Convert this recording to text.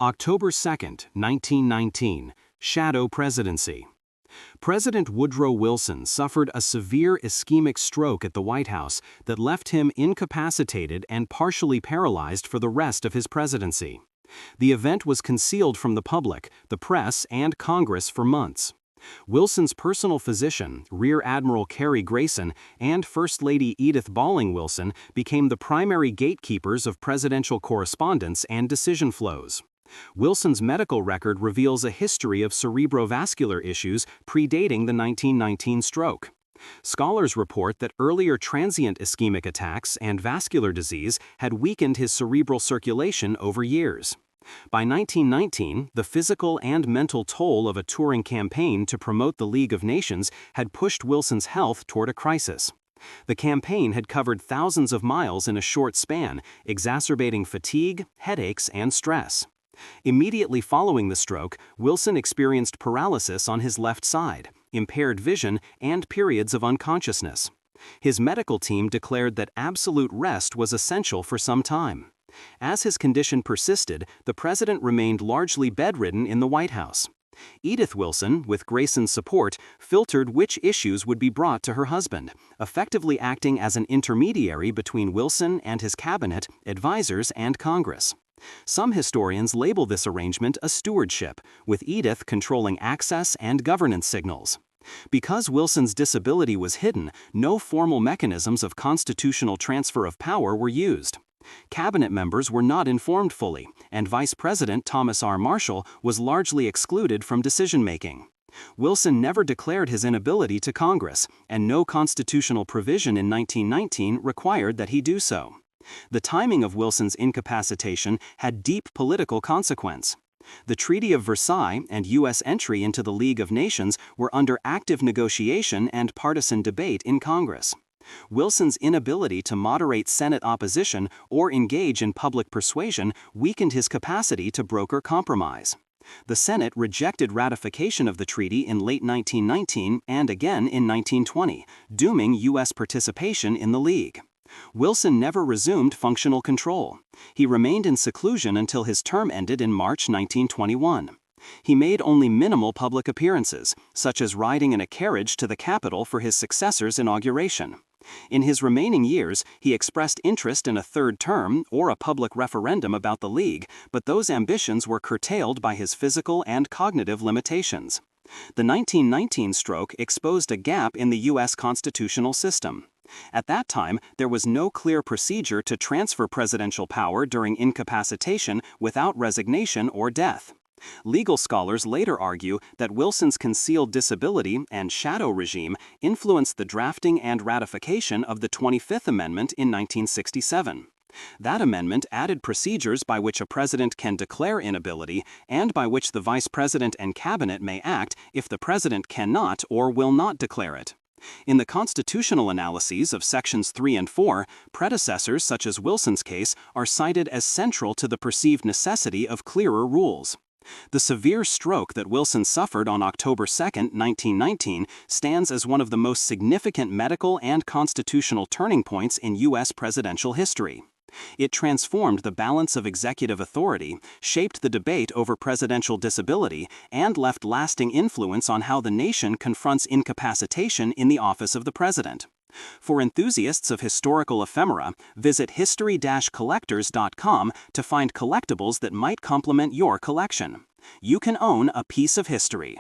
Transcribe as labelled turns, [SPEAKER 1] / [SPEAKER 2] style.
[SPEAKER 1] October 2, 1919, Shadow Presidency. President Woodrow Wilson suffered a severe ischemic stroke at the White House that left him incapacitated and partially paralyzed for the rest of his presidency. The event was concealed from the public, the press, and Congress for months. Wilson's personal physician, Rear Admiral Cary Grayson, and First Lady Edith Balling Wilson became the primary gatekeepers of presidential correspondence and decision flows. Wilson's medical record reveals a history of cerebrovascular issues predating the 1919 stroke. Scholars report that earlier transient ischemic attacks and vascular disease had weakened his cerebral circulation over years. By 1919, the physical and mental toll of a touring campaign to promote the League of Nations had pushed Wilson's health toward a crisis. The campaign had covered thousands of miles in a short span, exacerbating fatigue, headaches, and stress. Immediately following the stroke, Wilson experienced paralysis on his left side, impaired vision, and periods of unconsciousness. His medical team declared that absolute rest was essential for some time. As his condition persisted, the president remained largely bedridden in the White House. Edith Wilson, with Grayson's support, filtered which issues would be brought to her husband, effectively acting as an intermediary between Wilson and his cabinet, advisors, and Congress. Some historians label this arrangement a stewardship, with Edith controlling access and governance signals. Because Wilson's disability was hidden, no formal mechanisms of constitutional transfer of power were used. Cabinet members were not informed fully, and Vice President Thomas R. Marshall was largely excluded from decision-making. Wilson never declared his inability to Congress, and no constitutional provision in 1919 required that he do so. The timing of Wilson's incapacitation had deep political consequence. The Treaty of Versailles and U.S. entry into the League of Nations were under active negotiation and partisan debate in Congress. Wilson's inability to moderate Senate opposition or engage in public persuasion weakened his capacity to broker compromise. The Senate rejected ratification of the treaty in late 1919 and again in 1920, dooming U.S. participation in the League. Wilson never resumed functional control. He remained in seclusion until his term ended in March 1921. He made only minimal public appearances, such as riding in a carriage to the Capitol for his successor's inauguration. In his remaining years, he expressed interest in a third term or a public referendum about the League, but those ambitions were curtailed by his physical and cognitive limitations. The 1919 stroke exposed a gap in the U.S. constitutional system. At that time, there was no clear procedure to transfer presidential power during incapacitation without resignation or death. Legal scholars later argue that Wilson's concealed disability and shadow regime influenced the drafting and ratification of the 25th Amendment in 1967. That amendment added procedures by which a president can declare inability and by which the vice president and cabinet may act if the president cannot or will not declare it. In the constitutional analyses of Sections 3 and 4, predecessors such as Wilson's case are cited as central to the perceived necessity of clearer rules. The severe stroke that Wilson suffered on October 2, 1919, stands as one of the most significant medical and constitutional turning points in U.S. presidential history. It transformed the balance of executive authority, shaped the debate over presidential disability, and left lasting influence on how the nation confronts incapacitation in the office of the president. For enthusiasts of historical ephemera, visit history-collectors.com to find collectibles that might complement your collection. You can own a piece of history.